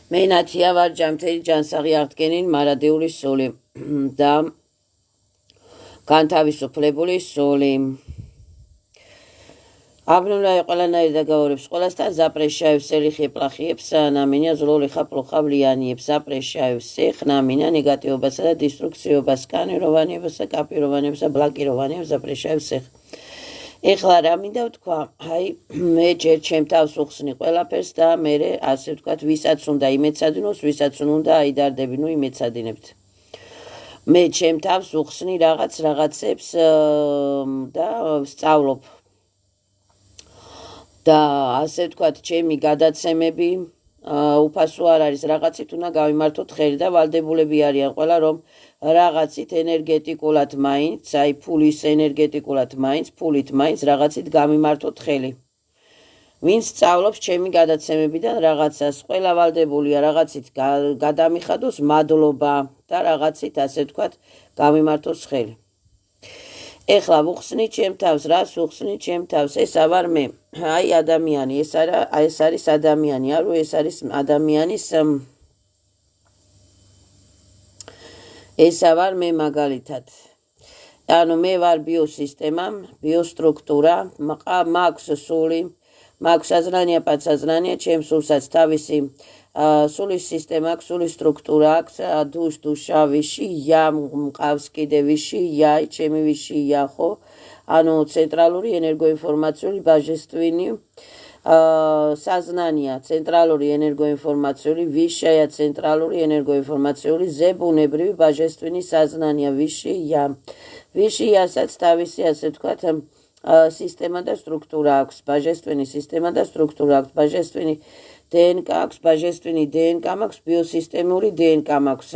მე ნათია ვარ ჯანმრთელი ჯანსაღი აღდგენილ მარადიული სული და განთავისუფლებული სული. Abnulai ყველანაირ დაგაურებს ყველასთან ზაპრეშაევ სელიხი პლახიებს ნამინა ზლოლი ხაპლოხა ვლიანიებს ზაპრეშაევ სეხნამინა ნეგატივობასა და დისტრუქციობას სკანიროვანებასა კაპიროვანებსა ბლოკიროვანებს ზაპრეშაევ სეხ. ეხლა რა მინდა ვთქვა, აი მე ჯერ ჩემ თავს უხსნი ყველაფერს და მე ასე ვთქვათ, ვისაც უნდა იმეცადინოს, ვისაც უნდა აიდარდებინო იმეცადინებთ. მე ჩემ თავს უხსნი რაღაცებს და ვსწავლობ. და ასე ვთქვათ, ჩემი გადაცემები უფასო არ არის, რაღაცით უნდა გავიმართოთ ხელი და ვალდებულები არიან ყველა, რომ რაღაცით ენერგეტიკულად მაინც, აი ფულის ენერგეტიკულად მაინც, ფულით მაინც რაღაცით გამიმართოთ ხელი. ვინც სწავლობს ჩემი გადაცემებიდან რაღაცას, ყველა ვალდებულია რაღაცით გადამიხადოს მადლობა და რაღაცით ასე ვთქვათ, გამიმართოს ხელი. ეხლა ვუხსნი ჩემ თავს, რას ვუხსნი ჩემ თავს, ესა ვარ მე. აი ადამიანი, ეს არის ადამიანი, არო ეს არის ადამიანის ესა ვარ მე მაგალითად. ანუ მე ვარ ბიოსისტემა, ბიოსტრუქტურა, მაქვს სული, მაქვს აზრანია, პაცაზრანია, ჩემ სულსაც თავისი სულის სისტემა აქვს, სულის სტრუქტურა აქვს, დუშა, ვიშია, მყავს კიდე ვიშია, ჩემი ვიშია, ხო? ანუ ცენტრალური ენერგოინფორმაციული ბაჟესტვინი საზნანია, ცენტრალური ენერგოინფორმაციული ვიშია, ცენტრალური ენერგოინფორმაციული ზებუნებრივი ბაჟესტვინი საზნანია, ვიშია. ვიშიასაც თავისი ასე ვთქვათ სისტემა და სტრუქტურა აქვს, ბაჟესტვინი სისტემა და სტრუქტურა აქვს, ბაჟესტვინი DNK აქვს, ბაჟესტვინი DNK მაქვს, ბიოსისტემური DNK მაქვს.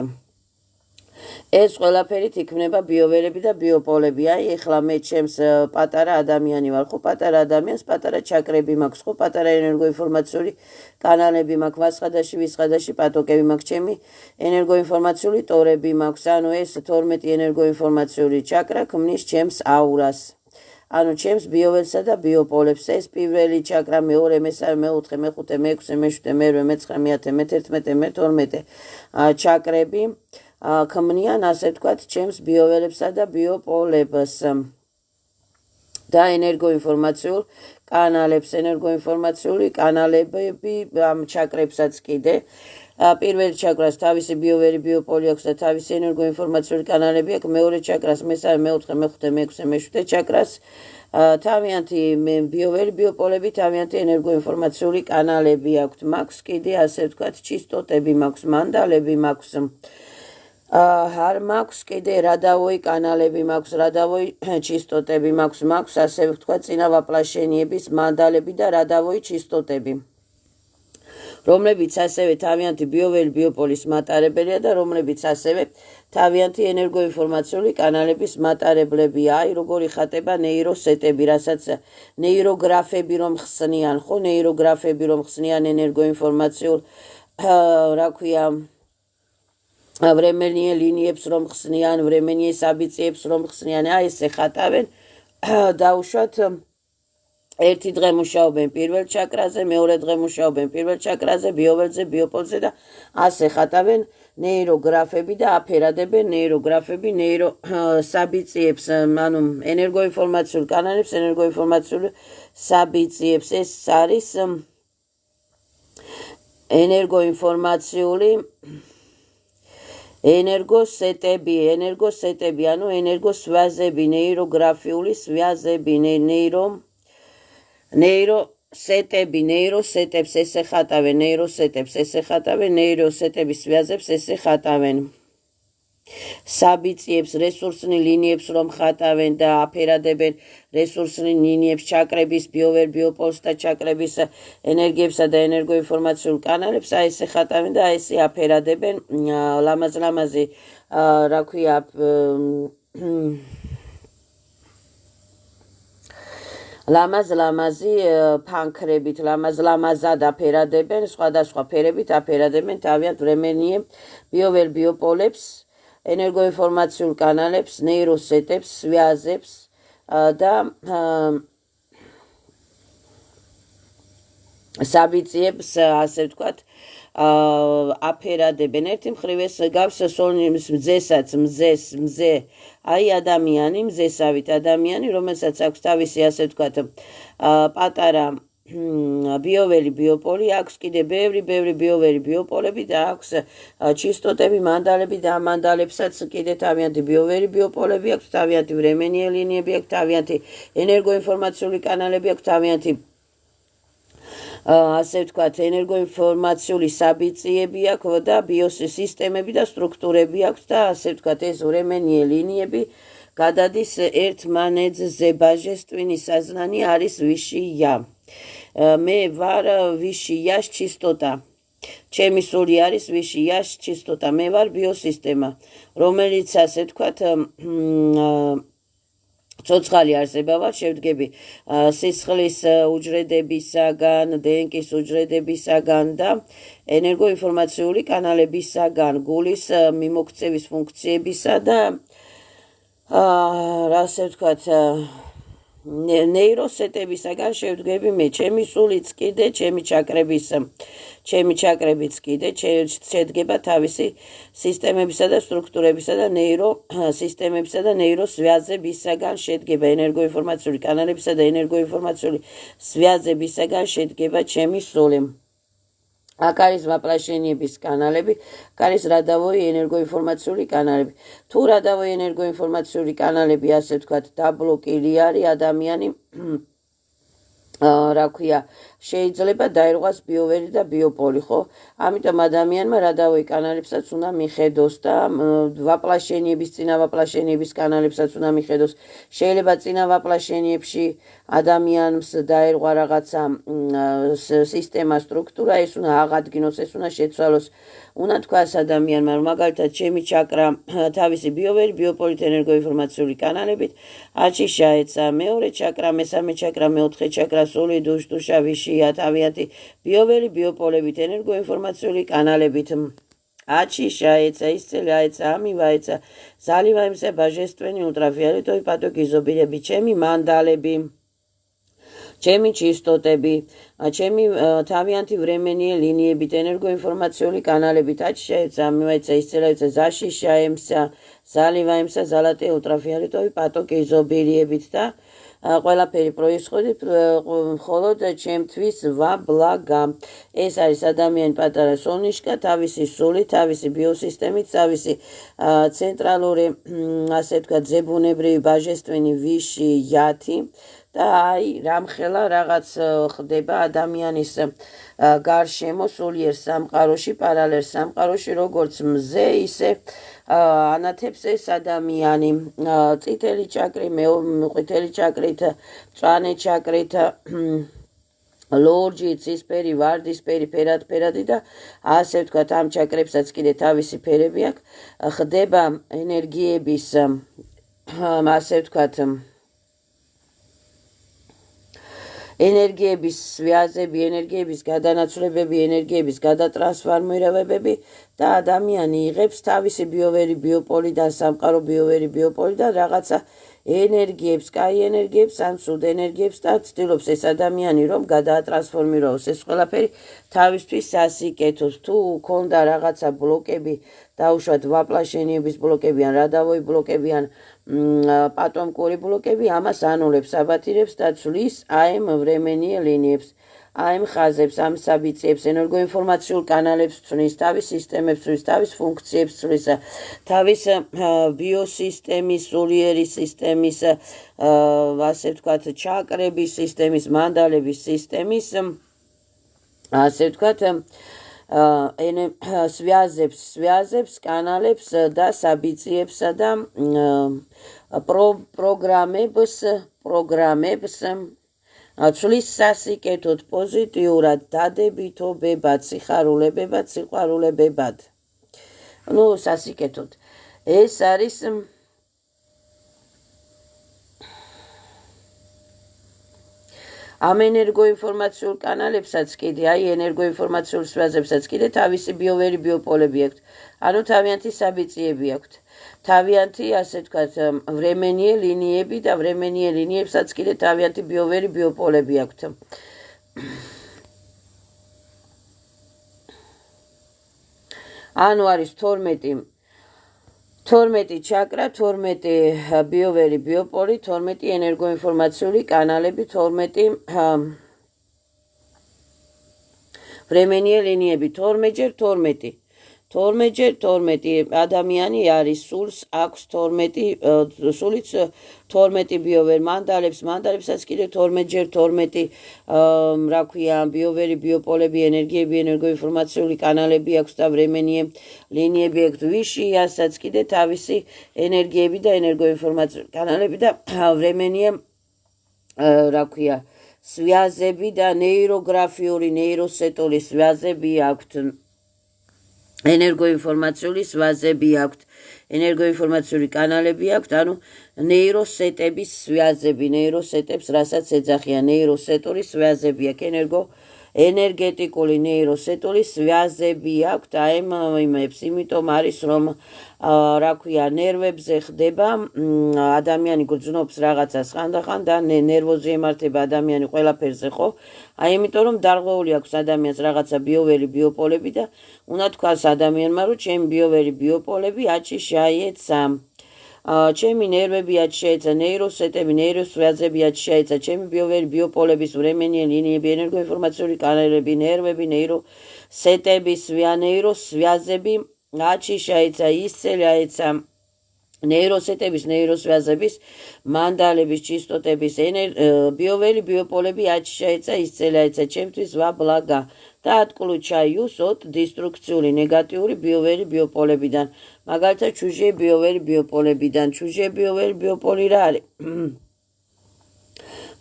ეს ყველაფერით იქმნება ბიოველები და ბიოპოლები. აი ეხლა მე ჩემს პატარა ადამიანი ვარ, ხო, პატარა ადამიანს პატარა ჩაკრები მაქვს, ხო, პატარა ენერგოინფორმაციული კანალები მაქვს, ვისხადაში პატოკები მაქვს, ჩემი ენერგოინფორმაციული ტორები მაქვს. ანუ ეს 12 ენერგოინფორმაციული ჩაკრა ქმნის ჩემს აურას. ანუ ჩემს ბიოველსა და ბიოპოლებს. ეს პირველი ჩაკრა, მეორე, მესამე, მეოთხე, მეხუთე, მეექვსე, მეშვიდე, მერვე, მეცხრე, მეათე, მე-11, მე-12 ჩაკრები ქმნიან ასე ვთქვათ ჩემს ბიოველებსა და ბიოპოლებს და ენერგოინფორმაციულ კანალებს, ენერგოინფორმაციული კანალები ამ ჩაკრებსაც კიდე პირველი ჩაკრას თავისი ბიოველი ბიოპოლი აქვს და თავისი ენერგოინფორმაციული კანალები აქვს, მეორე ჩაკრას, მესამე, მეოთხე, მეხუთე, მეექვსე, მეშვიდე ჩაკრას თავიანთი ბიოველი ბიოპოლები, თავიანთი ენერგოინფორმაციული კანალები აქვს. მაქვს კიდე ასე ვთქვათ ჩისტოტები მაქვს, მანდალები მაქვს. არ მაქვს კიდე რადავოი კანალები მაქვს, რადავოი ჩისტოტები მაქვს, ასე ვთქვათ წინავაპლაშენიების მანდალები და რადავოი ჩისტოტები, რომლებიც ასევე თავიანთი ბიოველი ბიოპოლის მატარებელია და რომლებიც ასევე თავიანთი ენერგოინფორმაციული კანალების მატარებლებია. აი როგორი ხატება ნეიროსეტები, რასაც ნეიროგრაფები რომ ხსნიან, ხო, ნეიროგრაფები რომ ხსნიან ენერგოინფორმაციულ რა ქვია временные линиებს რომ ხსნიან, временные საბიციებს რომ ხსნიან, აი ესე ხატავენ. დაუშვათ ერთი დღე მუშაობენ პირველ ჩაკრაზე, მეორე დღე მუშაობენ პირველ ჩაკრაზე, ბიოველზე, ბიოპოლზე და ასე ხატავენ ნეიროგრაფები და აფერადებენ ნეიროგრაფები ნეიროსაბიციებს, ანუ ენერგოინფორმაციულ კანალებს, ენერგოინფორმაციულ საბიციებს. ეს არის ენერგოინფორმაციული ენერგოსეტები, ანუ ენერგოსვაზები, ნეიროგრაფიული სვაზები, ნეიროსეტებს ესე ხატავენ, ნეიროსეტების სვაზებს ესე ხატავენ. საბიციებს, რესურსნი ლინიებს რომ ხატავენ და აფერადებენ რესურსნი ლინიებს, ჩაკრების, ბიოველ ბიოპოლს და ჩაკრების ენერგიებსა და ენერგოინფორმაციულ კანალებს, აი ესე ხატავენ და აი ესე აფერადებენ ლამაზ-ლამაზი რა ქვია ლამაზ-ლამაზი ფანქრებით, ლამაზ-ლამაზად აფერადებენ, სხვადასხვა ფერებით აფერადებენ თავიანთ временные ბიოველ ბიოპოლებს, ენერგოინფორმაციულ კანალებს, ნეიროსეტებს, სვაზებს და საბიციებს ასე ვთქვათ აფერადებენ. ერთი მხრივ ეს გავს სოლის მზესაც, მზე, აი ადამიანი, მზესავით ადამიანი, რომელსაც აქვს თავისი ასე ვთქვათ პატარა ბიოველი ბიოპოლი, აქვს კიდე ბევრი ბიოველი ბიოპოლები და აქვს ჩისტოტები, მანდალები და ამ მანდალებსაც კიდე თავიანთი ბიოველი ბიოპოლები აქვს, თავიანთი ვრემენია ლინიები აქვს, თავიანთი ენერგოინფორმაციული კანალები აქვს, თავიანთი ასე ვთქვათ ენერგოინფორმაციული საბიციები აქვს და ბიოსისტემები და სტრუქტურები აქვს და ასე ვთქვათ ეს ვრემენია ლინიები გადადის ერთმანეთზე ბაჟესტვინის საზნანი არის ვიშია. მე ვარ ვიშიას ჩისტოტა. ჩემი სული არის ვიშიას ჩისტოტა. მე ვარ ბიოსისტემა, რომელიც ასე ვთქვათ ცოცხალი არსება ვარ, შევდგები სისხლის უჯრედებისაგან, DNK-ის უჯრედებისაგან და ენერგოინფორმაციული კანალებისაგან, გულის მიმოქცევის ფუნქციებისა და ასე ვთქვათ ნეიროსეტებისაგან შევდგები მე. ჩემი სულიც კიდე, ჩემი ჩაკრებიც კიდე შედგება თავისი სისტემებისა და სტრუქტურებისა და ნეიროსისტემებისა და ნეიროსვიაზებისაგან შედგება ენერგოინფორმაციული კანალებისა და ენერგოინფორმაციული სვიაზებისაგან შედგება ჩემი სული. აქ არის ვაპლაშენიების კანალები, აქ არის რადავოი ენერგოინფორმაციული კანალები. თუ რადავოი ენერგოინფორმაციული კანალები ასე ვთქვათ დაბლოკილი არის ადამიანი რა ქვია შეიძლება დაირღვას ბიოველი და ბიოპოლი, ხო? ამიტომ ადამიანმა რადავოი კანალებსაც უნდა მიხედოს და წინა ვაპლაშენიების კანალებსაც უნდა მიხედოს. შეიძლება წინა ვაპლაშენიებში ადამიანს დაერღვა რაღაცა სისტემა, სტრუქტურა, ეს უნდა აღადგინოს, ეს უნდა შეცვალოს. უნდა თქვას ადამიანმა, რომ მაგალითად ჩემი ჩაკრა თავისი ბიოველი ბიოპოლით ენერგოინფორმაციული კანალებით აჩიშა ეცა, მეორე ჩაკრა, მესამე ჩაკრა, მეოთხე ჩაკრა, სული, დუშტუშა, ვიშია, თავიანთი ბიოველი ბიოპოლებით ენერგოინფორმაციული კანალებით აჩიშა ეცა, ისწელა ეცა, ამივა ეცა, ზალივა ემსა ბაჟესტვენი ულტრავიოლეტოვი პატოგიზობირები, ჩემი მანდალები, ჩემი ჩისტოტები, ჩემი თავიანთი ვრემენია ლინიებით ენერგოინფორმაციული კანალებით აჩიშა ეცა, ამივა ეცა, ისწელა ეცა, ზაშიშა ემსა, ზალივა ემსა, ზალატე ულტრავიოლეტოვი პატოგიზობირებით და ყველაფერი პროისხოდით მხოლოდ ჩემთვის ვაბლაგა. ეს არის ადამიანი პატარა სონიშკა, თავისი სული, თავისი ბიოსისტემით, თავისი ცენტრალური ასე ვთქვათ ზებუნებრივი ბაჟესტვენი ვიშიათი და აი რამხელა რაღაც ხდება ადამიანის გარშემო სულიერ სამყაროში, პარალელ სამყაროში, როგორც მზე, ისე ანათებს ეს ადამიანი წითელი ჩაკრი, ყვითელი ჩაკრით, მწვანე ჩაკრით, ლორჯი, ცისფერი, ვარდისფერი, ფერადი და ასე ვთქვათ ამ ჩაკრებსაც კიდე თავისი ფერები აქვს. ხდება ენერგიების ასე ვთქვათ ენერგიების სვიაზები, ენერგიების გადანაცვლებები, ენერგიების გადატრანსფორმირებები და ადამიანი იღებს თავისი ბიოველი ბიოპოლიდან, სამყარო ბიოველი ბიოპოლიდან რაღაცა ენერგიებს, კაი ენერგიებს, ან ცუდ ენერგიებს და ცდილობს ეს ადამიანი რომ გადაატრანსფორმიროს ეს ყველაფერი თავისთვის სასიკეთოს. თუ ქონდა რაღაცა ბლოკები, დაუშვათ ვაპლაშენიების ბლოკები ან რადავოი ბლოკები ან პატომკური ბლოკები, ამას ანულებს, აბათირებს და ცვლის აემ ვრემენია ლინიებს, აემ ხაზებს, ამ საბიციებს, ენერგოინფორმაციულ კანალებს ცვლის, თავის სისტემებს ცვლის, თავის ფუნქციებს ცვლის, თავის ბიოსისტემის, სულიერი სისტემის, ასე ვთქვათ, ჩაკრების სისტემის, მანდალების სისტემის, ასე ვთქვათ, სვიაზებს, კანალებს და საბიციებსა და პროგრამებს ცვლის სასიკეთოდ, პოზიტიურად, დადებითობებად, სიყვარულებებად. ნუ სასიკეთოდ. ეს არის ამ ენერგოინფორმაციულ კანალებსაც კიდე, აი ენერგოინფორმაციულ სვიაზებსაც კიდე თავისი ბიოველი ბიოპოლები აქვთ. ანუ თავიანთი საბიციები აქვთ. თავიანთი, ასე ვთქვათ, ვრემენია ლინიები და ვრემენია ლინიებსაც კიდე თავიანთი ბიოველი ბიოპოლები აქვთ. ანუ არის 12 ჩაკრა, 12 ბიოვერი ბიოპოლი, 12 ენერგოინფორმაციული კანალები, 12 временные ლინიები, 12 ადამიანი არის სულს აქვს 12 ბიოვერი მანდალებსაც კიდე 12 რა ქვია ბიოვერი ბიოპოლები ენერგიები ენერგოინფორმაციული კანალები აქვს და временные ლინიები აქვს ვიშიასაც კიდე თავისი ენერგიები და ენერგოინფორმაციული კანალები და временные რა ქვია связები და ნეიროგრაფიული ნეიროსეტორი связები აქვს ენერგოინფორმაციული связები აქვს ენერგოინფორმაციული კანალები აქვს ანუ ნეიროსეტების связები ნეიროსეტებს რასაც ეძახიან ნეიროსეტორი связები აქვს ენერგეტიკული ნეიროსეტორი связები აქვს აიმებს იმიტომ არის რომ რა ქვია ნერვებზე ხდება ადამიანი გრძნობს რაღაცას ხანდახან და ნერვოზი ემართება ადამიანი ყველაფერზე ხო აი იმიტომ რომ დარღვეული აქვს ადამიანს რაღაცა ბიოვერი ბიოპოლები და უნდა თქვას ადამიანმა რომ ჩემი ბიოვერი ბიოპოლები აჩი შეაიეცა ჩემი ნერვები აჩი შეეცა ნეიროსეტები ნეიროსვязები აჩი შეეცა ჩემი ბიოვერი ბიოპოლების временные ლინიები ენერგოინფორმაციული კანალები ნერვები ნეიროსეტების ნეიროსვязები აჩი შეეცა ისწელი აეცა ნეიროსეტების ნეიროსვязების მანდალების ჩისტოტების ბიოვერი ბიოპოლები აჩი შეეცა ისწელი აეცა ჩემთვის ვაბლაგა და ატკლუ ჩაიუსოთ დისტრუქციული ნეგატიური ბიოვერი ბიოპოლებიდან მაგალითად ჩუჟე ბიოვერი ბიოპოლებიდან ჩუჟე ბიოვერი ბიოპოლი რა არის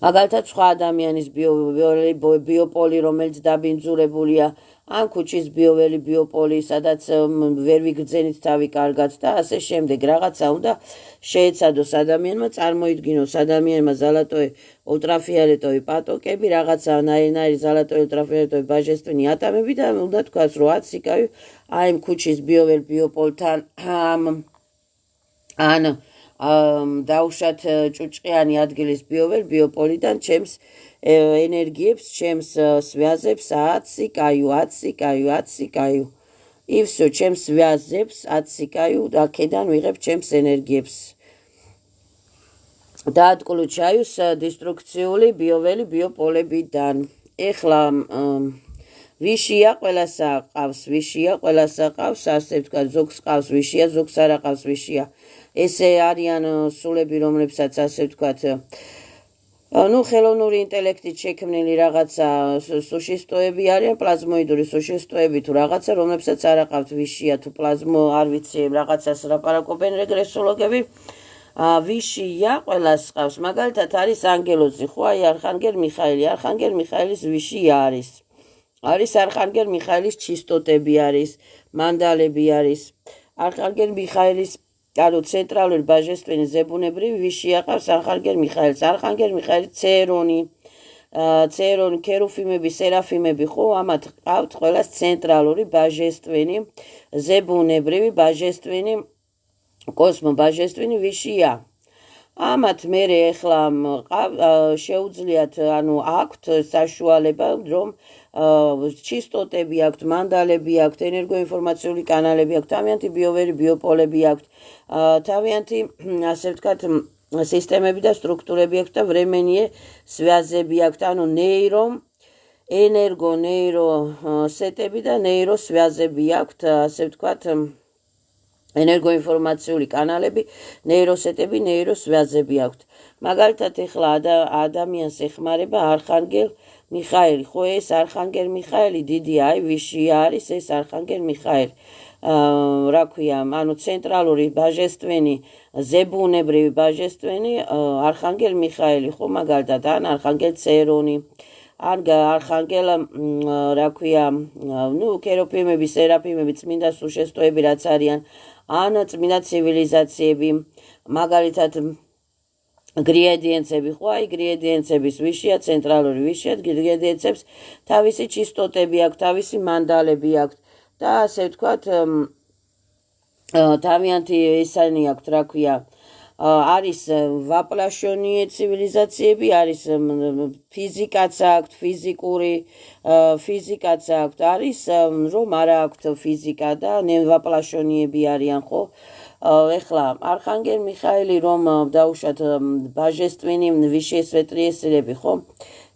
მაგალითად სხვა ადამიანის ბიოვერი ბიოპოლი რომელიც დაბინძურებულია ან ქუჩის ბიოვერი ბიოპოლი სადაც ვერ ვიგრძენით თავი კარგად და ასე შემდეგ რაღაცა უნდა შეეცადოს ადამიანმა წარმოიდგინოს ადამიანმა ზალატოე ულტრაფიოლეტოვი პატოკები რაღაცა ნაირ ზალატოე ულტრაფიოლეტოვი ბაჟესტვინი ატომები და უნდა თქვას რომ აციკავი აი ქუჩის ბიოვერ ბიოპოლთან ან დაუშვათ ჭუჭყიანი ადგილის ბიოვერ ბიოპოლიდან ჩემს ენერგიებს ჩემს связებს აციკаю и всё ჩემს связებს აციკаю და აქედან ვიღებ ჩემს ენერგიებს და ატკლუ ჩაიუს დისტრუქციული ბიოვერი ბიოპოლებიდან ეხლა ვიშია ყველასა ყავს ასე ვთქვა ზოგს ყავს ვიშია ზოგს არ ყავს ვიშია ესე არიან სულები რომლებსაც ასე ვთქვათ ну ხელოვნური ინტელექტით შექმნილი რაღაცა სუშისტოები არიან პლაზმოიდური სუშისტოები თუ რაღაცა რომლებსაც არ აყავთ ვიშია თუ პლაზმო არ ვიცი რაღაცას ლაპარაკობენ რეგრესოლოგები ვიშია ყველას ყავს მაგალითად არის ანგელოზი ხო აი არხანგელ მიხაილის ვიშია არის არხანგელ მიხაილის ჩისტოტები არის მანდალები არის არხანგელ მიხაილის ანუ ცენტრალური ბაჟესტვინი ზებუნებრივი ვიშია ყავს არხანგელ მიხაილის ცერონი ქერუფიმები სერაფიმები ხო ამათ ყავთ ყველას ცენტრალური ბაჟესტვინი ზებუნებრივი ბაჟესტვინი კოსმო ბაჟესტვინი ვიშია ამათ მერე ეხლა შეუძლიათ ანუ აქვთ საშუალება რომ ჩისტოტები აქვთ მანდალები აქვთ ენერგოინფორმაციული კანალები აქვთ თავიანთი ბიოვერი ბიოპოლები აქვთ თავიანთი ასე ვთქვათ სისტემები და სტრუქტურები აქვთ და временные связები აქვთ ანუ ნეიროსეტები და ნეიროსვязები აქვთ ასე ვთქვათ ენერგოინფორმაციული კანალები ნეიროსეტები ნეიროსვязები აქვთ მაგალითად ეხლა ადამიანს ეხმარება არხანგელ მიხაელი ხო ეს არხანგელ მიხაელი დიდი აი ვიშია არის ეს არხანგელ მიხაელი რა ქვია ანუ ცენტრალური ბაჟესტვინი ზებუნებრივი ბაჟესტვინი არხანგელ მიხაელი ხო მაგალითად ან არხანგელ ცერონი ან არხანგელ რა ქვია ну ქეროფიმები სერაფიმები წმინდა სუშესტოები რაც არიან ან წმინდა ცივილიზაციები მაგალითად გრიედიენცები ხო აი გრიედიენცების ვიშია ცენტრალური ვიშია გრიედიენცებს თავისი ჩისტოტები აქვს თავისი მანდალები აქვს და ასე ვთქვათ თავიანთი ესენი აქვს რა ქვია არის ვაპლაშონიე ცივილიზაციები, არის ფიზიკაც აქვთ, ფიზიკაც აქვთ, არის რომ არა აქვთ ფიზიკა და ნევაპლაშონიები არიან, ხო? ეხლა არხანგელ მიხაელი რომ დაუშვათ ბაჟესტვინი ვიშე სვეტლიე სილები, ხო?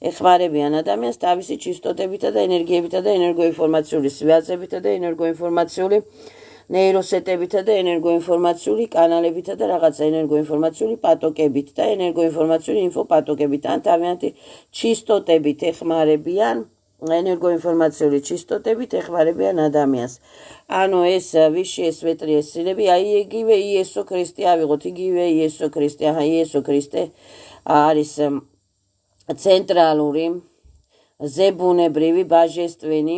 ეხმარებიან ადამიანს თავისი ჩისტოტებითა და ენერგიებითა და ენერგოინფორმაციული სვიაზებითა და ენერგოინფორმაციული ნეიროსეტებითა და ენერგოინფორმაციული კანალებითა და რაღაცა ენერგოინფორმაციული პატოკებით და ენერგოინფორმაციული ინფოპატოკებით ან თავიანთი ჩისტოტებით ეხმარებიან ენერგოინფორმაციული ჩისტოტებით ეხმარებიან ადამიანს. ანუ ეს ვიშე სვეტლიე სილები, აი იგივე იესო ქრისტე ავიღოთ, იგივე იესო ქრისტე, იესო ქრისტე არის ცენტრალური ზებუნებრივი ბაჟესტვენი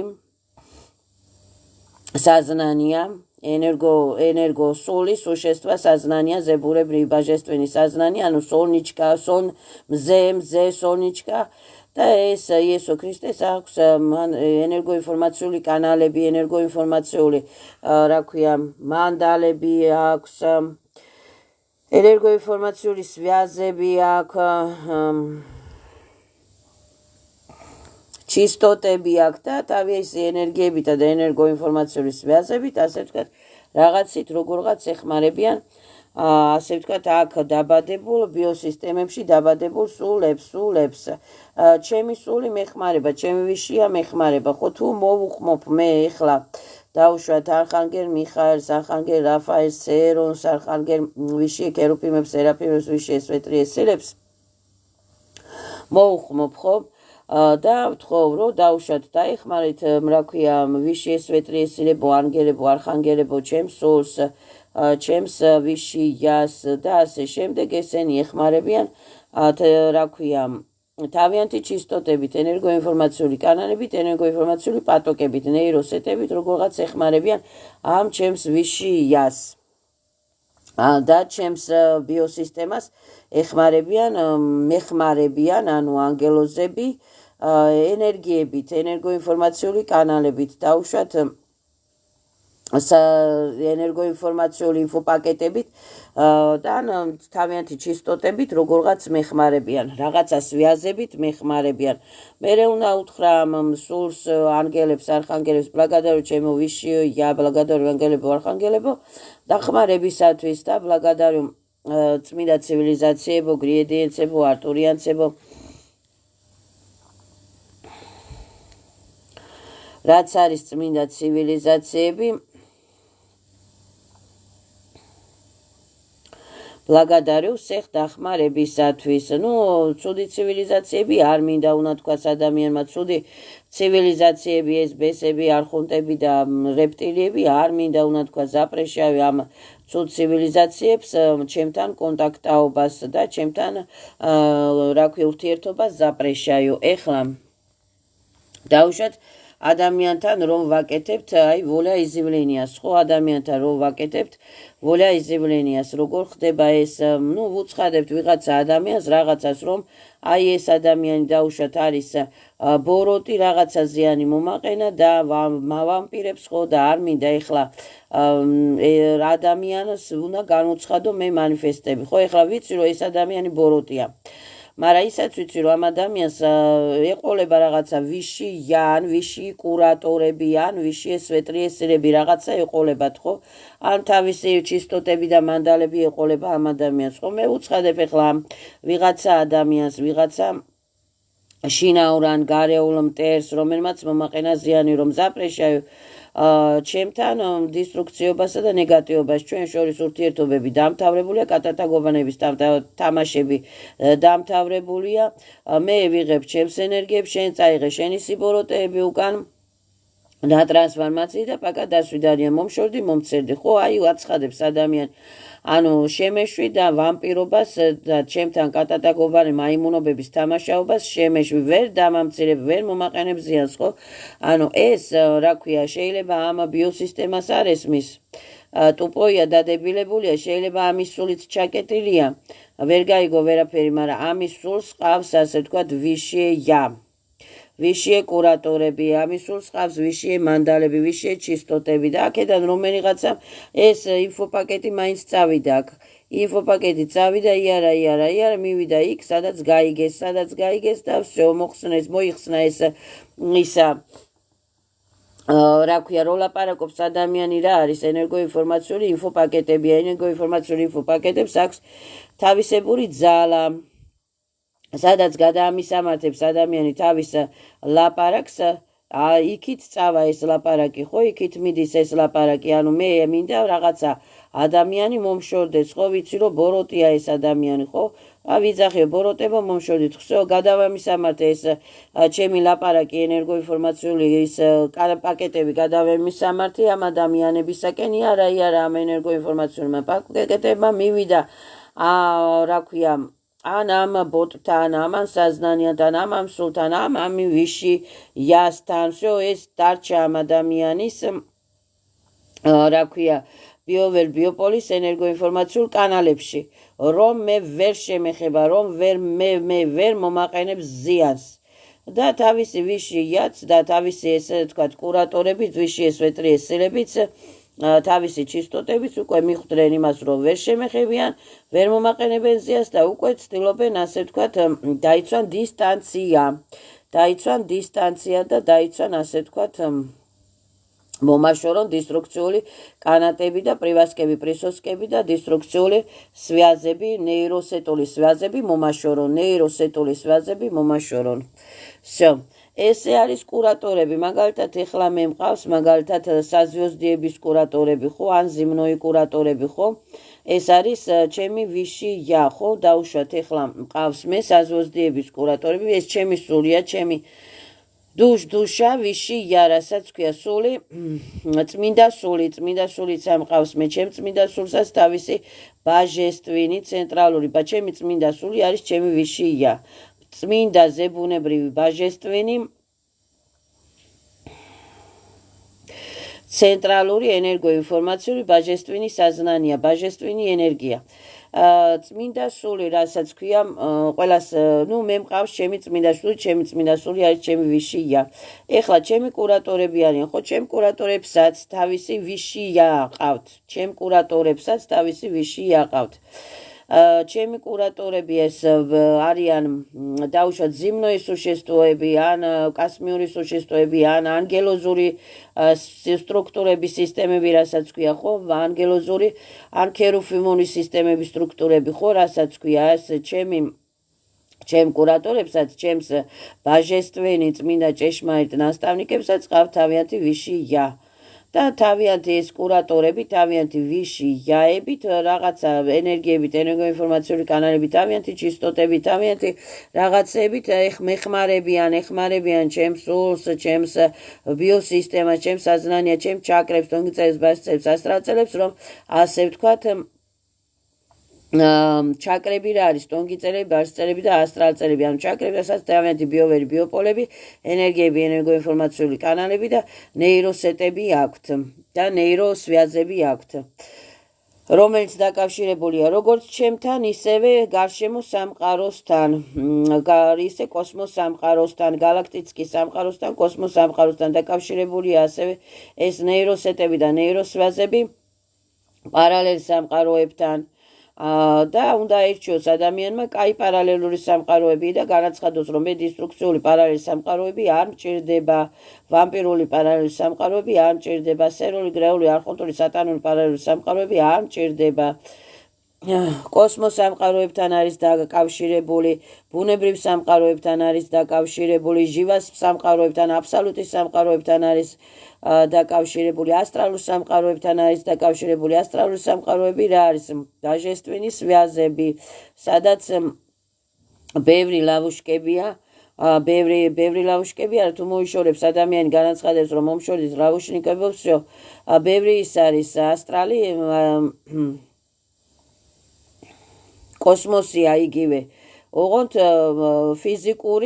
сознания, энерго соли, существа сознания, зебуребри божественный сознание, оно солнечко, мзе, солнечко. და ეს იესო ქრისტეს აქვს ენერგოინფორმაციული კანალები, ენერგოინფორმაციული, რა ქვია, მანდალები აქვს, ენერგოინფორმაციული სვიაზები აქვს, ჩისტოტები აქვს და თავისი ენერგიებითა და ენერგოინფორმაციული სვიაზებით, ასე ვთქვათ, რაღაცით როგორღაც ეხმარებიან, ასე ვთქვათ, აქ დაბადებულ ბიოსისტემებში დაბადებულ სულებს. ჩემი სული მეხმარება, ჩემი ვიშია მეხმარება, ხო თუ მოვუხმობ მე ეხლა დაუშვათ არხანგელ მიხაელს, არხანგელ რაფაელს, ცერონს, არხანგელ ვიშიე კერუფიმებს, სერაფიმებს, ვიშიე სვეტლიე სილებს მოვუხმობ, ხო? და ვთხოვ, რომ დაუშვათ დაეხმარეთ, რა ქვია, ვიშიე სვეტლიე სილებო, ანგელებო, არხანგელებო, ჩემს სულს, ჩემს ვიშიას და ასე შემდეგ ესენი ეხმარებიან, რა ქვია, თავიანთი ჩისტოტებით, ენერგოინფორმაციული კანალებით, ენერგოინფორმაციული პატოკებით, ნეიროსეტებით, როგორღაც ეხმარებიან ამ ჩემს ვიშიას. და ჩემს ბიოსისტემას მეხმარებიან, ანუ ანგელოზები, ენერგიებით, ენერგოინფორმაციული კანალებით, დაუშვათ ენერგოინფორმაციული ინფოპაკეტებით და თავიანთი ჩისტოტებით, როგორღაც მეხმარებიან, რაღაცა სვიაზებით მეხმარებიან. მერე უნდა უთხრა სულს, ანგელებს, არხანგელებს, ბლაგადარო ჩემო ვიშიო, ია ბლაგადარო ანგელებო, არხანგელებო, დახმარებისათვის და ბლაგადარო წმინდა ცივილიზაციებო, გრიედიენცებო, არტურიანცებო, რაც არის წმინდა ცივილიზაციები, ბლაგადარიუს ეხ დახმარებისათვის. ცუდი ცივილიზაციები არ მინდა უნდა თქვას ადამიანმა, ცუდი ცივილიზაციები, ეს ბესები, არხონტები და რეპტილიები არ მინდა უნდა თქვას ზაპრეშავი ამ ცუდ ცივილიზაციებს ჩემთან კონტაქტაობას და ჩემთან რა ქვია ურთიერთობას ზაპრეშავი. ეხლა დაუშვათ ადამიანთან რომ ვაკეთებთ, აი ვოля изъявлениას, ხო, ადამიანთან რომ ვაკეთებთ ვოля изъявлениას, როგორ ხდება ეს, ვუცხადებთ ვიღაცა ადამიანს რაღაცას, რომ აი ეს ადამიანი დაუშვათ არის ბოროტი, რაღაცა ზიანი მომაყენა და მავამპირებს, ხო, და არ მინდა ეხლა ადამიანს უნდა განუცხადო მე მანიფესტები, ხო, ეხლა ვიცი რომ ეს ადამიანი ბოროტია. მაგრამ ისაც ვიცი რომ ამ ადამიანს ეყოლება რაღაცა ვიში ან ვიში კურატორები ან ვიში სვეტლიე სილები რაღაცა ეყოლებათ, ხო? ან თავისი ჩისტოტები და მანდალები ეყოლება ამ ადამიანს, ხო? მე უცხადებ ეხლა ვიღაცა ადამიანს, ვიღაცა შინაურან გარეულ მტერს, რომელმაც მომაყენა ზიანი რომ ზაპრეშავი ჩემთან დისტრუქციობასა და ნეგატივობას, ჩვენ შორის ურთიერთობები დამთავრებულია, კატატაგობანების თამაშები დამთავრებულია, მე ვიღებ ჩემს ენერგიებს, შენ წაიღე შენი სიბოროტეები უკან და ტრანსფორმაცია და პაკა დასვიდანია, მომშორდი, მომცერდი, ხო, აი აცხადებს ადამიანი, ანუ შემეშვი და ვამპირობას და ჩემთან კატატაგობანი მაიმუნობების თამაშაობას შემეშვი, ვერ დამამცირებ, ვერ მომაყენებ ზიანს, ხო? ანუ ეს, რა ქვია, შეიძლება ამ ბიოსისტემას არ ესმის, ტუპოია, დადებილებულია, შეიძლება ამის სულით ჩაკეტილია, ვერ გაიგო ვერაფერი, მაგრამ ამის სულს ყავს, ასე ვთქვათ, ვიშია. ვიშიე კურატორები, ამის სულს ყავს ვიშიე მანდალები, ვიშიე ჩისტოტები და აქედან რომელიღაცა ეს ინფოპაკეტი მაინც წავიდა აქ. ინფოპაკეტი წავიდა, იარა, მივიდა იქ, სადაც გაიგეს და всё, მოიხსნა ეს ისა რა ქვია, რო ლაპარაკობს ადამიანი რა არის ენერგოინფორმაციული ინფოპაკეტები, ენერგოინფორმაციული ინფოპაკეტებს აქვს თავისებური ძალა, სადაც გადაამისამართებს ადამიანი თავის ლაპარაკს, იქით წავა ეს ლაპარაკი, ხო, იქით მიდის ეს ლაპარაკი, ანუ მე მინდა რაღაცა ადამიანი მომშორდეს, ხო, ვიცი რომ ბოროტია ეს ადამიანი, ხო, ვიძახიო ბოროტება მომშორდით, ხო, გადავამისამართე ეს ჩემი ლაპარაკი ენერგოინფორმაციული ის პაკეტები გადავამისამართე ამ ადამიანებისაკენ, იარა ამ ენერგოინფორმაციულმა პაკეტებმა მივიდა რა ქვია ან ამ ბოტთან, ამან საზნანიანთან, ამ სულთან, ამ ვიში იასთან, всё ეს დარჩა ამ ადამიანის რა ქვია ბიოპოლის ენერგოინფორმაციულ კანალებში, რომ მე ვერ შემეხება, რომ მე ვერ მომაყენებ ზიანს. და თავისი ვიში იაც და თავისი ესე თქვა კურატორები, ვიში ეს ვეტრიესელებიც თავისი ჩისტოტებით უკვე მიხვდნენ იმას, რომ ვერ შემეხებიან, ვერ მომაყენებენ ზიანს და უკვე ცდილობენ ასე ვთქვათ დაიცვან დისტანცია და დაიცვან ასე ვთქვათ მომაშორონ დისტრუქციული კანატები და პრივასკები, პრისოსკები და დისტრუქციული სვიაზები, ნეიროსეტული სვიაზები მომაშორონ. всё. ესე არის კურატორები, მაგალითად ეხლა მე მყავს, მაგალითად საზვიოზდიების კურატორები, ხო, ან ზიმნოი კურატორები, ხო? ეს არის ჩემი ვიში ია, ხო, დაუშვათ ეხლა მყავს მე საზვიოზდიების კურატორები, ეს ჩემი სულია, ჩემი დუშა ვიში ია, რასაც ქვია სული, წმინდა სულიც ამყავს მე ჩემ წმინდა სულსაც თავისი ბაჟესტვინი ცენტრალური, ჩემი წმინდა სული არის ჩემი ვიში ია. წმინდა ზებუნებრივი ბაჟესტვინი ცენტრალური ენერგოინფორმაციული ბაჟესტვინი საზნანია, ბაჟესტვინი ენერგია. წმინდა სული, რასაც ქვია, ყველას, მე მყავს ჩემი წმინდა სული არის ჩემი ვიში ია. ეხლა ჩემი კურატორები არიან, ხო, ჩემ კურატორებსაც თავისი ვიში ია აყავთ. ჩემი კურატორები ეს არიან დაუშვათ ზიმნოის სუშესტოები, ან კასმიური სუშესტოები, ან ანგელოზური სტრუქტურების სისტემები, რასაც ქვია, ხო, ანგელოზური, ან ქერუფიმონის სისტემების სტრუქტურები, ხო, რასაც ქვია, ეს ჩემ კურატორებსაც, ჩემს ბაჟესტვენი წმინდა ჭეშმარიტ ნასწავლნიკებსაც ყავთ თავიანთი ვიში ია. და თავიანთი ეს კურატორები, თავიანთი ვიში იაებით, რაღაცა ენერგიებით, ენერგოინფორმაციული კანალებით, თავიანთი ჩისტოტებით, თავიანთი რაღაცებით ეხმარებიან ჩემს სულს, ჩემს ბიოსისტემას, ჩემს საზნანიას, ჩემს ჩაკრებს, ტონგიწელებს, ბასისებს, ასტრალწელებს, რომ ასე ვთქვათ ჩაკრები რა არის, ტონგიწელები, ბასისწელები და ასტრალწელები, ანუ ჩაკრები, რასაც თავიანთი ბიოვერი, ბიოპოლები, ენერგიები, ენერგოინფორმაციული კანალები და ნეიროსეტები აქვთ და ნეიროსვიაზები აქვთ, რომელიც დაკავშირებულია როგორც ჩემთან, ისევე გარშემო სამყაროსთან, ისე კოსმოს სამყაროსთან, გალაქტიკის სამყაროსთან, კოსმოს სამყაროსთან დაკავშირებულია ასევე ეს ნეიროსეტები და ნეიროსვიაზები პარალელ სამყაროებთან. და უნდა ერჩიოს ადამიანმა კაი პარალელური სამყაროები და განაცხადოს, რომ მე დისტრუქციული პარალელი სამყაროები არ მჭირდება, ვამპირული პარალელი სამყაროები არ მჭირდება, სერული, გრეული, არხონტული, სატანური პარალელი სამყაროები არ მჭირდება. კოსმოს სამყაროებთან არის დაკავშირებული, ბუნებრივ სამყაროებთან არის დაკავშირებული, ჟივას სამყაროებთან, აბსოლუტის სამყაროებთან არის დაკავშირებული, ასტრალურ სამყაროებთან არის დაკავშირებული. ასტრალური სამყაროები რა არის? ბაჟესტვინის ვიაზები, სადაც ბევრი ლავუშკებია, ბევრი ლავუშკებია, თუ მოიშორებს ადამიანი განაცხადებს, რომ მომშორდით ლავუშნიკებს, ბევრი ის არის ასტრალი, კოსმოსია იგივე, ოღონდ ფიზიკურ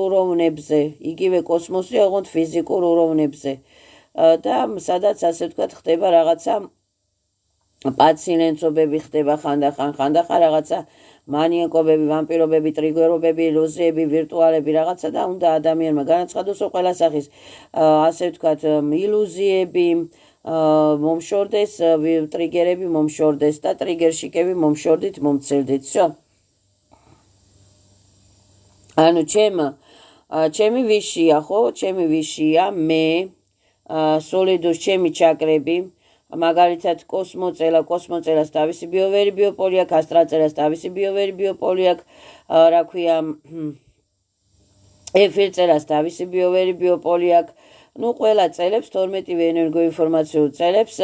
უროვნებზე, იგივე კოსმოსია, ოღონდ ფიზიკურ უროვნებზე. და სადაც ასე ვთქვათ ხდება რაღაცა პაცილენცობები ხდება ხანდახან რაღაცა მანიაკობები, ვამპირობები, ტრიგერობები, ილუზიები, ვირტუალები რაღაცა და უნდა ადამიანმა განაცხადოს, რომ ყველა სახის ასე ვთქვათ ილუზიები, მომშორდეს, ტრიგერები მომშორდეს და ტრიგერშიკები მომშორდით მომცელდით. Всё. ანუ ჩემი ვიშია, ხო? ჩემი ვიშია, მე სოლიდოს ჩემი ჩაკრები, მაგალითად კოსმოწელას თავისი ბიოვერი ბიოპოლი აქვს, ასტრალწელას თავისი ბიოვერი ბიოპოლი აქვს, რა ქვია, ეფირწელას თავისი ბიოვერი ბიოპოლი აქვს. ნუ ყველა წელებს 12-ვე ენერგოინფორმაციულ წელებს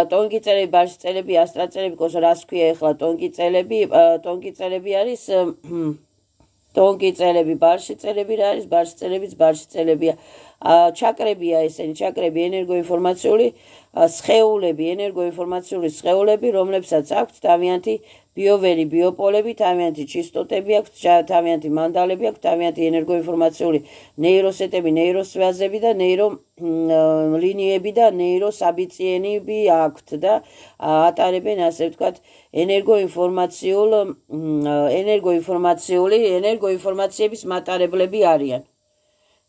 ტონკი წელები, ბარში წელები, ასტრალწელები, რას ქვია ეხლა ტონკი წელები არის ტონკი წელები, ბარში წელები რა არის, ბარში წელებიც ბარში წელებია. ჩაკრებია ესენი, ჩაკრები ენერგოინფორმაციული სხეულები, რომლებსაც აქვთ თავიანთი ბიოვერი ბიოპოლები, თავიანთი ჩისტოტები აქვთ, თავიანთი მანდალები აქვთ, თავიანთი ენერგოინფორმაციული ნეიროსეტები, ნეიროსვაზები და ნეიროლინიები და ნეიროსაბიციენები აქვთ და ატარებენ, ასე ვთქვათ, ენერგოინფორმაციების მატარებლები არიან.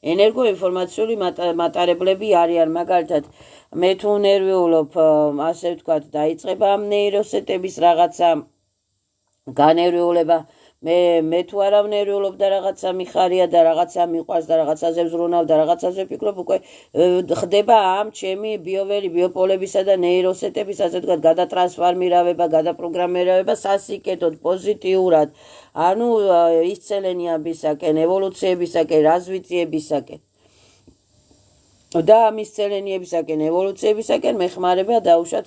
ენერგოინფორმაციული მატარებლები არიან, მაგალითად, მე თუ ნერვიულობ, ასე ვთქვათ, დაიწყება ამ ნეიროსეტების რაღაცა განერვიულება, მე თუ არ ავნერვიულობ და რაღაცა მიხარია და რაღაცა მიყვარს და რაღაცაზე ვზრუნავ და რაღაცაზე ვფიქრობ, უკვე ხდება ამ ჩემი ბიოვერი ბიოპოლებისა და ნეიროსეტების, ასე ვთქვათ, გადატრანსფორმირება, გადაპროგრამირება სასიკეთოდ, პოზიტიურად, ანუ ისცელენიებისაკენ, ევოლუციებისაკენ, რაზვიტიებისაკენ. და ამ ისცელენიებისაკენ, ევოლუციებისაკენ მეხმარება დაუშვათ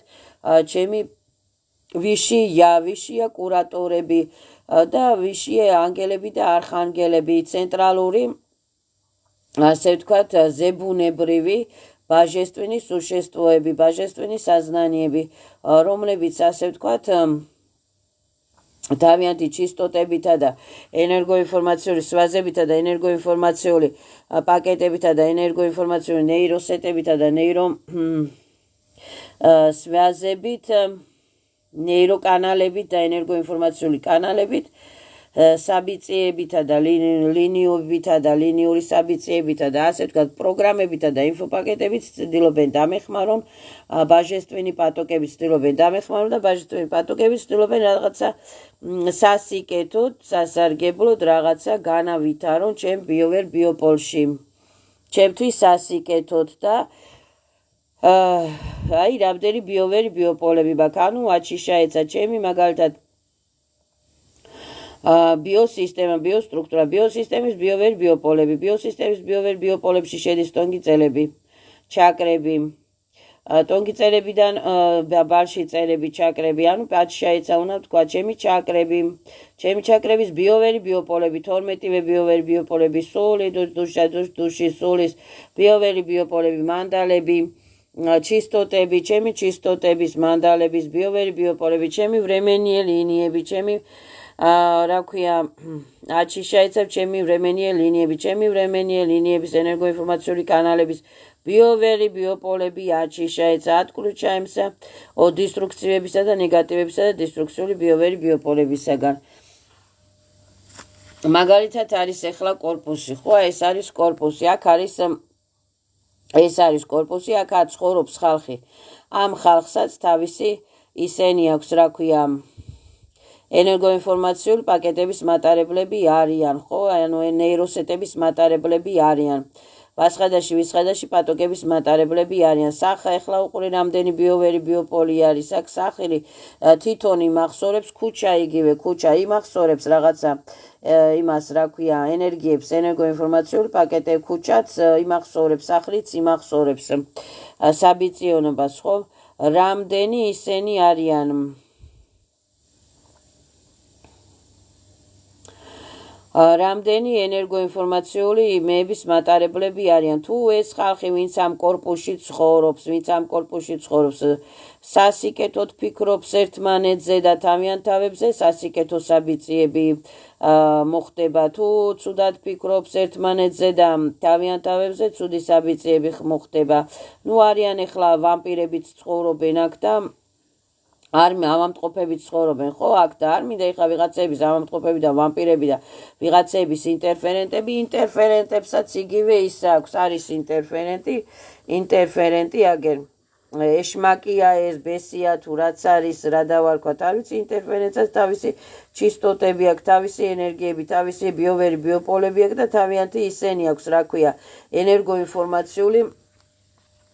ჩემი ვიშია კურატორები და ვიშია ანგელები და არხანგელები, ცენტრალური, ასე ვთქვათ, ზებუნებრივი ბაჟესტვინი სუშესტვოები, ბაჟესტვინი საზნანიები, რომლებიც, ასე ვთქვათ, თავიანთი ჩისტოტებითა და ენერგოინფორმაციული სვაზებითა და ენერგოინფორმაციული პაკეტებითა და ენერგოინფორმაციული ნეიროსეტებითა და ნეიროსვაზებით, ნეიროკანალებით და ენერგოინფორმაციული კანალებით, საბიციებითა და ლინიობითა და ლინიური საბიციებითა და ასე ვთქვათ, პროგრამებითა და ინფოპაკეტებით ცდილობენ დამეხმარონ, ბაჟესტვინი პატოკებით ცდილობენ დამეხმარონ და ბაჟესტვინი პატოკებით ცდილობენ რაღაცა სასიკეთოდ, სასარგებლოდ რაღაცა განავითარონ ჩემ ბიოვერ ბიოპოლში. ჩემთვის სასიკეთოდ და აი რამდენი ბიოვერი ბიოპოლები მაქვს, ანუ აჩიშაეცა ჩემი მაგალითად ბიოსისტემა, ბიოსტრუქტურა, ბიოსისტემის ბიოვერი ბიოპოლები, ბიოსისტემის ბიოვერი ბიოპოლებში შედის ტონკი წელები, ჩაკრები, ტონკი წელებიდან ბარში წელები, ჩაკრები, ანუ აჩიშაეცა უნდა თქვა ჩემი ჩაკრების ბიოვერი ბიოპოლები, 12-ვე ბიოვერი ბიოპოლები, სული, დუში, სულის ბიოვერი ბიოპოლები, მანდალები, ჩისტოტები, ჩემი ჩისტოტების, მანდალების ბიოვერი ბიოპოლები, ჩემი ვრემენიე ლინიები, ჩემი რა ქვია, აჩიშაეცებ ჩემი ვრემენიე ლინიები, ჩემი ვრემენიე ლინიების ენერგოინფორმაციული კანალების ბიოვერი ბიოპოლები აჩიშაეცა ატკრუჩაემსა, დისტრუქციებისა და ნეგატივებისა და დისტრუქციული ბიოვერი ბიოპოლებისაგან. მაგალითად არის ეხლა კორპუსი, ხო, ეს არის კორპუსი, აქ ცხოვრობს ხალხი. ამ ხალხსაც თავისი ისენი აქვს, რა ქვია, ენერგოინფორმაციული პაკეტების მატარებლები არიან, ხო, ანუ ნეიროსეტების მატარებლები არიან. ვისხადაში პატოკების მატარებლები არიან. ეხლა უყური რამდენი ბიოვერი ბიოპოლი არის, აქ სახელი თვითონ იმახსოვრებს, ქუჩა იგივე, ქუჩა იმახსოვრებს რაღაცა იმას, რა ქვია, ენერგიებს, ენერგოინფორმაციული პაკეტები, ქუჩაც იმახსოვრებს, სახლიც იმახსოვრებს საბიционობას, ხო? რამდენი ისენი არიან? რამდენი ენერგოინფორმაციული იმეების მატარებლები არიან. თუ ეს ხალხი, ვინც ამ კორპუსში ცხოვრობს, სასიკეთოდ ფიქრობს ერთმანეთზე და თავიანთავებზე, სასიკეთო საბიციები მოხდება. თუ ცუდად ფიქრობს ერთმანეთზე და თავიანთავებზე, ცუდი საბიციები მოხდება. ნუ არიან ეხლა ვამპირებიც ცხოვრობენ აქ და არ ამამტყოფებით ცხოვრობენ ხო აქ და არ მინდა ეხლა ვიღაცების ამამტყოფები და ვამპირები და ვიღაცების ინტერფერენტებსაც იგივე ის აქვს არის ინტერფერენტი აგერ ეშმაკია ეს ბესია თუ რაც არის რა დავარქვათ არ ვიცი ინტერფერენტსაც თავისი ჩისტოტები აქვს თავისი ენერგიები თავისი ბიოვერი ბიოპოლები აქვს და თავიანთი ისენი აქვს რა ქვია ენერგოინფორმაციული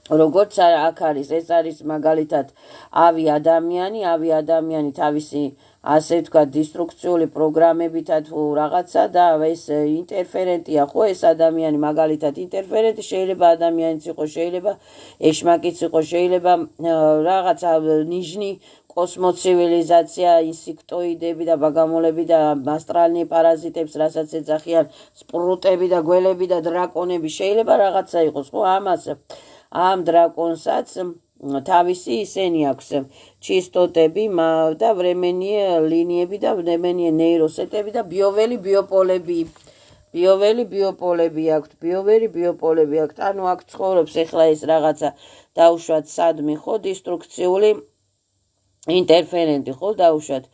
როგორც აქ არის ეს არის მაგალითად ავი ადამიანი თავისი ასე ვთქვათ დისტრუქციული პროგრამებითა თუ რაღაცა და ეს ინტერფერენტია ხო ეს ადამიანი მაგალითად ინტერფერენტი შეიძლება ადამიანიც იყოს შეიძლება ეშმაკიც იყოს შეიძლება რაღაცა ნიჟნი კოსმოცივილიზაცია ინსექტოიდები და ბაგამოლები და ასტრალნი პარაზიტებს რასაც ეძახიან სპრუტები და გველები და დრაკონები შეიძლება რაღაცა იყოს ხო ამას ამ დრაკონსაც თავისი ისენი აქვს ჩისტოტები და ვრემენი ლინიები და ვრემენი ნეიროსეტები და ბიოველი ბიოპოლები აქვს ანუ აქ ცხოვრობს ეხლა ეს რაღაცა დაუშვათ სადმი ხო დისტრუქციული ინტერფერენტი ხო დაუშვათ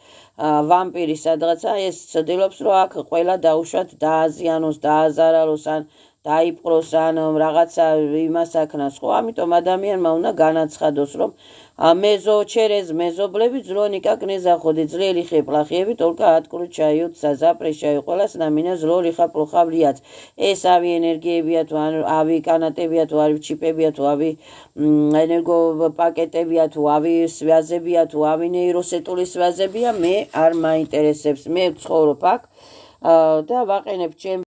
ვამპირი სადღაცა ეს ცდილობს რომ აქ ყველა დაუშვათ დააზიანოს დააზარალოს ან დაიპყროს ან რაღაცა იმას აქნას ხო ამიტომ ადამიანმა უნდა განაცხადოს რომ მეზობლები зло никак не заходит зле лихе плохие только отключают запрещают ყველას ნამინა зло лиха плохо влияет ეს ავი ენერგიებია თუ ავი კანატებია თუ ავი ჩიპებია თუ ავი ენერგოპაკეტებია თუ ავი სვязებია თუ ავი ნეიროსეტული სვязებია მე არ მაინტერესებს მე ვცხოვრობ აქ და ვაყენებ ჩემ